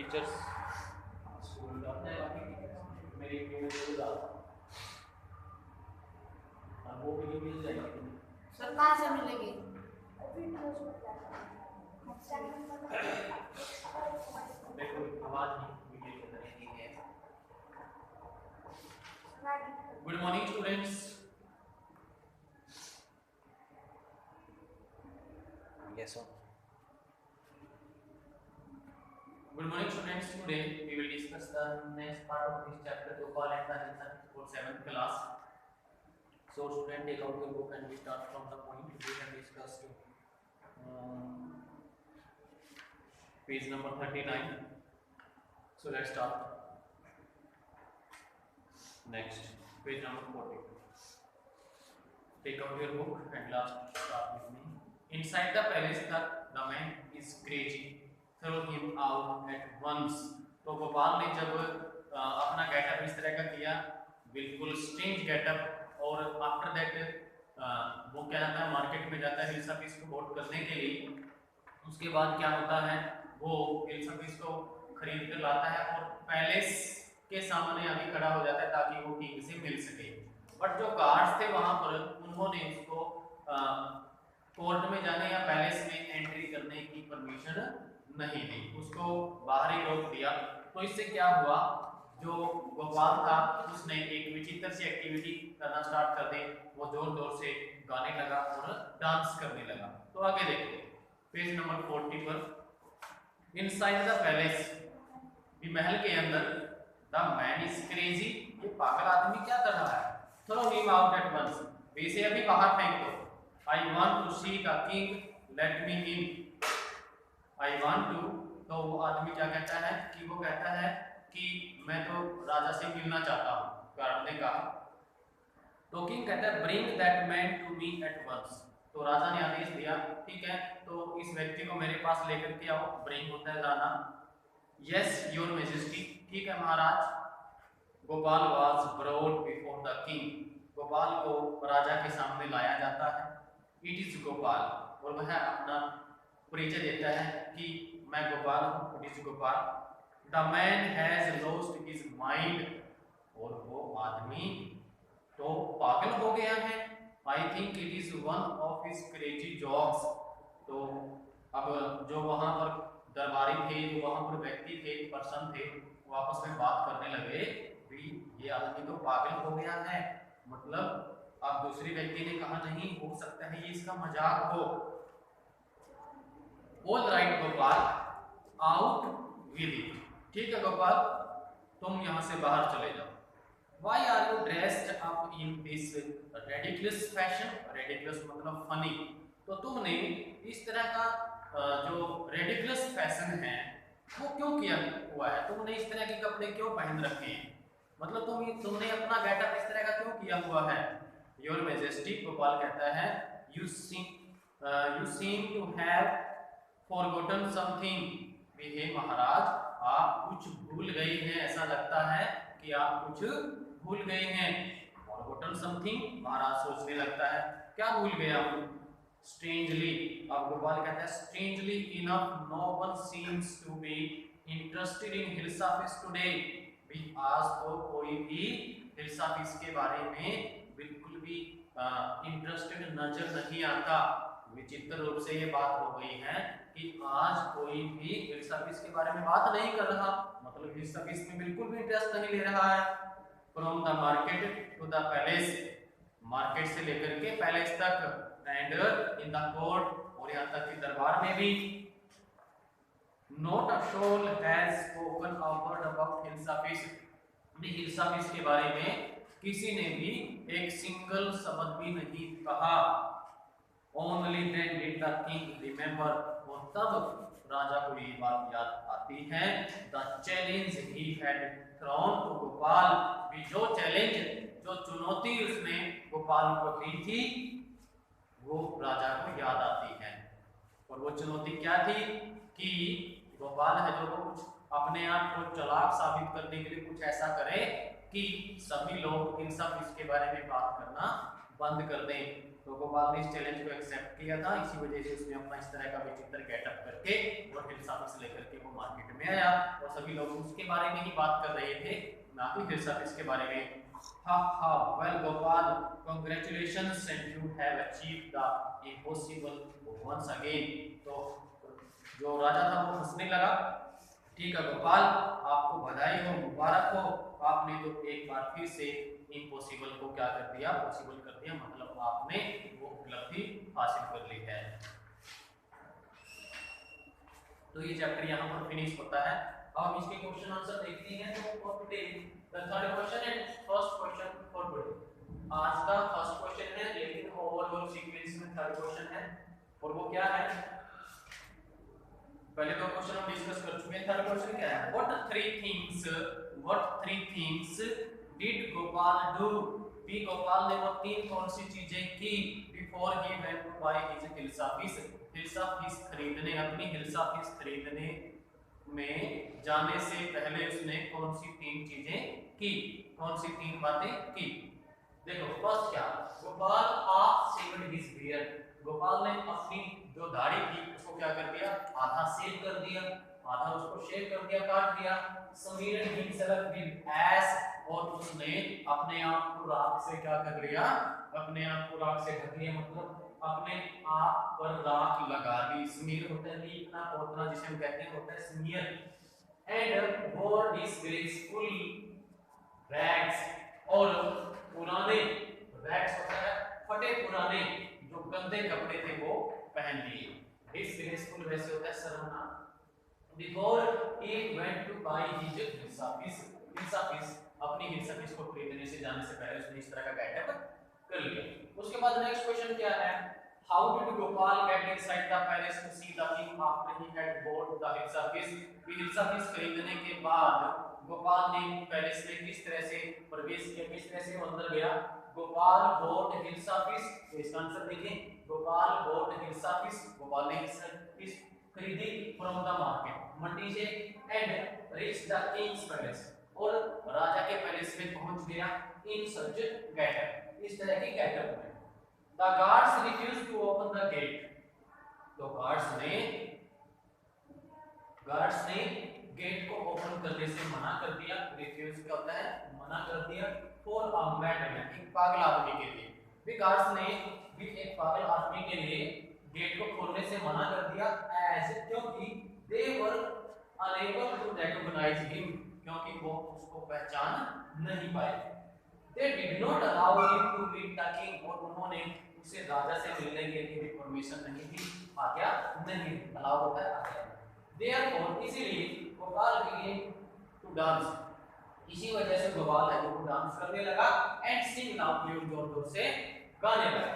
Teachers school जाते हैं, मेरी ईमेल जरूर आता और वो भी मिल जाएगी। सर कहाँ से मिलेगी? देखो आवाज नहीं वीडियो के अंदर नहीं है। Good morning students. Yes sir. Good morning students. Today we will discuss the next part of this chapter, Gopal and the Nilsson for 7th class. So student, take out your book and we start from the point we have discussed. Page number 39. So let's start. Next, page number 40. Take out your book and last start with me. Inside the palace, the man is crazy. Throw him out at once. तो गोपाल ने जब अपना getup इस तरह का किया, बिल्कुल strange getup, और आफ्टर दैट वो क्या जाता है, मार्केट में जाता है हिलसापीस को वोट करने के लिए। उसके बाद क्या होता है, वो हिलसापीस को खरीद कर लाता है और पैलेस के सामने आके खड़ा हो जाता है ताकि वो किंग से मिल सके। बट जो गार्ड्स थे वहां पर, उन्होंने उसको कोर्ट में जाने या पैलेस में एंट्री करने की परमिशन नहीं दी, उसको बाहर ही रोक दिया। तो इससे क्या हुआ, जो गोपाल था उसने एक विचित्र सी एक्टिविटी करना स्टार्ट कर दी। वो जोर जोर से गाने लगा और डांस करने लगा। तो आगे देखो पेज नंबर 40 पर, इनसाइड द पैलेस, महल के अंदर, द मैन इज क्रेजी, ये पागल आदमी क्या कर रहा है, throw him out at once, इसे अभी बाहर फेंक दो। I want to see the king, let me in. I want to, तो वो आदमी क्या कहता है कि वो कहता है कि मैं तो राजा से मिलना चाहता हूँ, गार्ड ने कहा। तो किंग कहता है bring that man to me at once. तो राजा ने आदेश दिया, ठीक है तो इस व्यक्ति को मेरे पास लेकर के आओ। ब्रिंग होता है लाना। यस योर मैजेस्टी, ठीक है महाराज। Gopal was brought before the king, Gopal को राजा के सामने लाया जाता है। इट इज गोपाल, और वह अपना परिचय देता है कि मैं गोपाल हूँ, it is Gopal. The man has lost his mind, और वो आदमी तो पागल हो गया है। I think it is one of his crazy jokes. तो अब जो वहां पर दरबारी थे, जो वहां पर व्यक्ति थे, पर्सन थे, वो आपस में बात करने लगे, ये आदमी तो पागल हो गया है। मतलब अब दूसरी व्यक्ति ने कहा नहीं हो सकता है ये इसका मजाक हो। All right Gopal, out with it, ठीक है गोपाल तुम यहां से बाहर चले जाओ। Why are you dressed up in this ridiculous fashion? Ridiculous मतलब funny। तो तुमने इस तरह का जो ridiculous फैशन है वो क्यों किया हुआ है, तुमने इस तरह के कपड़े क्यों पहन रखे हैं, मतलब तुमने अपना गेटअप इस तरह का क्यों किया हुआ है। योर मैजेस्टी, गोपाल कहता है, you seem to have forgotten something। हे महाराज आप कुछ भूल गए हैं, ऐसा लगता है कि आप कुछ भूल गए हैं। forgotten something, महाराज सोचने लगता है क्या भूल गया हूँ। strangely, अब गोपाल कहता है strangely enough no one seems to be interested in हिलसापीस today। भी आज तो कोई भी हिलसापीस के बारे में बिल्कुल भी इंटरेस्टेड नजर नहीं आता। विचित्र रूप से ये बात हो गई है कि आज कोई भी हिलसापीस के बारे में बात नहीं कर रहा, मतलब हिलसापीस में बिल्कुल भी इंटरेस्ट नहीं ले रहा है। From the market to the palace, market से लेकर के पैलेस तक, एंड इन द कोर्ट, और यहाँ तक कि दरबार में भी। Not a soul has spoken a word about हिलसापीस, हिलसापीस के बारे में किसी ने भी एक सिंगल शब्द भी नहीं कहा। Only then did the king remember, और तब राजा को ये बात याद आती है, the challenge he had thrown to Gopal, भी जो चैलेंज, जो चुनौती उसने गोपाल को दी थी वो राजा को याद आती है। और वो चुनौती क्या थी कि गोपाल है जो कुछ अपने आप को चालाक साबित करने के लिए कुछ ऐसा करे कि सभी लोग इन सब इसके बारे में बात करना बंद कर दें। तो तो गोपाल ने इस चैलेंज को एक्सेप्ट किया था, इसी वजह से उसने अपना इस तरह का विचित्र गेटअप करके और हिल्स ऑफिस लेकर के वो मार्केट में आया और सभी लोग उसके बारे में ही बात कर रहे थे, ना कि हिल्स ऑफिस के बारे में। Ha well Gopal, congratulations and you have achieved the impossible once again. तो जो राजा था वो हंसने लगा। ठीक है गोपाल, आपको बधाई हो, मुबारक हो, आपने तो एक बार फिर से इम्पॉसिबल को क्या कर दिया, पॉसिबल कर दिया, मतलब आपने वो उपलब्धि हासिल कर ली है। तो ये चैप्टर यहाँ पर फिनिश होता है। अब हम इसके क्वेश्चन आंसर देखते हैं। तो for today the third question and first question for today, आज का फर्स्ट क्वेश्चन है, लेकिन ओवरऑल सीक्वेंस में थर्ड क्वेश्चन है और वो क्या है, पहले दो क्वेश्चन हम डिस्कस कर चुके हैं। थर्ड क्वेश्चन क्या है, what three things did Gopal do, भी गोपाल ने वो तीन कौन सी चीजें की before he went to buy his hilsa fish खरीदने, अपनी हिल्स ऑफिस खरीदने में जाने से पहले उसने कौन सी तीन चीजें की, कौन सी तीन बातें की। देखो फर्स्ट क्या, Gopal half shaved his beard, Gopal ने अपनी जो दाढ़ी थी उसको क्या कर दिया, आधा शेव कर दिया, आधा उसको शेव कर दिया, काट दिया। समीर हिमसेल्फ विद एश, और उसने अपने आप को राख से क्या कर लिया, अपने आप को राख से ढक लिया, मतलब अपने आप पर राख लगा ली। स्मीर होता है लीपना पोतना, जिसे हम कहते हैं होता है स्मीयर। एंड वोर डिसग्रेसफुल रैग्स, और पुराने रैग्स होता है फटे पुराने जो गंदे कपड़े थे वो पहन लिए। डिसग्रेसफुल वैसे होता है शर्मनाक। Before he went to buy his hilsa fish, अपनी हिल्स ऑफिस को खरीदने से जाने से पहले उसने इस तरह का गेटअप कर लिया। उसके बाद नेक्स्ट क्वेश्चन क्या है, how did Gopal get inside the palace to see the king after he had bought the hilsa fish, hilsa fish खरीदने के बाद गोपाल ने पैलेस में किस तरह से प्रवेश किया, किस तरह से वो अंदर गया। गोपाल बॉट हिल्स ऑफिस, तो इसका आंसर देखें, गोपाल बॉट हिल्स ऑफिस, गोपाल ने हिल्स ऑफिस खरीदी फ्रॉम द मार्केट, मंडी से, and reach the king's palace, और राजा के पैलेस में पहुंच गया इन सच गेटअप, इस तरह की गेटअप में। The guards refuse to open the gate, तो गार्ड्स ने गेट को ओपन करने से मना कर दिया। रिफ्यूज क्या होता है, मना कर दिया। फॉर अ मैडमैन, एक पागल आदमी के लिए, भी गार्ड्स ने भी एक पागल आदमी के लिए गेट को खोलने से मना कर दिया, एज क्योंकि they were unable to recognise him, क्योंकि वो उसको पहचान नहीं पाए। They did not allow him to meet the king, और उन्होंने उसे राजा से मिलने के लिए भी परमिशन नहीं दी, आज्ञा नहीं, अलाउ होता है आज्ञा। देयरफॉर, इसीलिए गोपाल began टू डांस, इसी वजह से गोपाल है वो डांस करने लगा, एंड सिंग लाउडली, जोर-जोर से गाने लगा।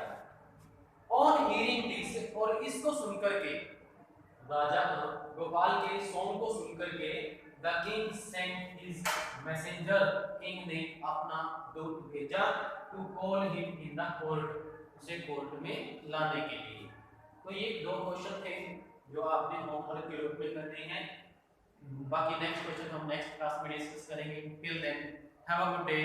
ऑन हियरिंग दिस, और इसको सुनकर के राजा गोपाल के सॉन्ग को सुनकर के the king sent his messenger, king ने अपना दूत भेजा, to call him in the court, उसे कोर्ट में लाने के लिए। तो ये दो क्वेश्चन थे जो आपने होमवर्क के रूप में करने हैं। बाकी नेक्स्ट क्वेश्चन हम नेक्स्ट क्लास में डिस्कस करेंगे। Till then have a good day.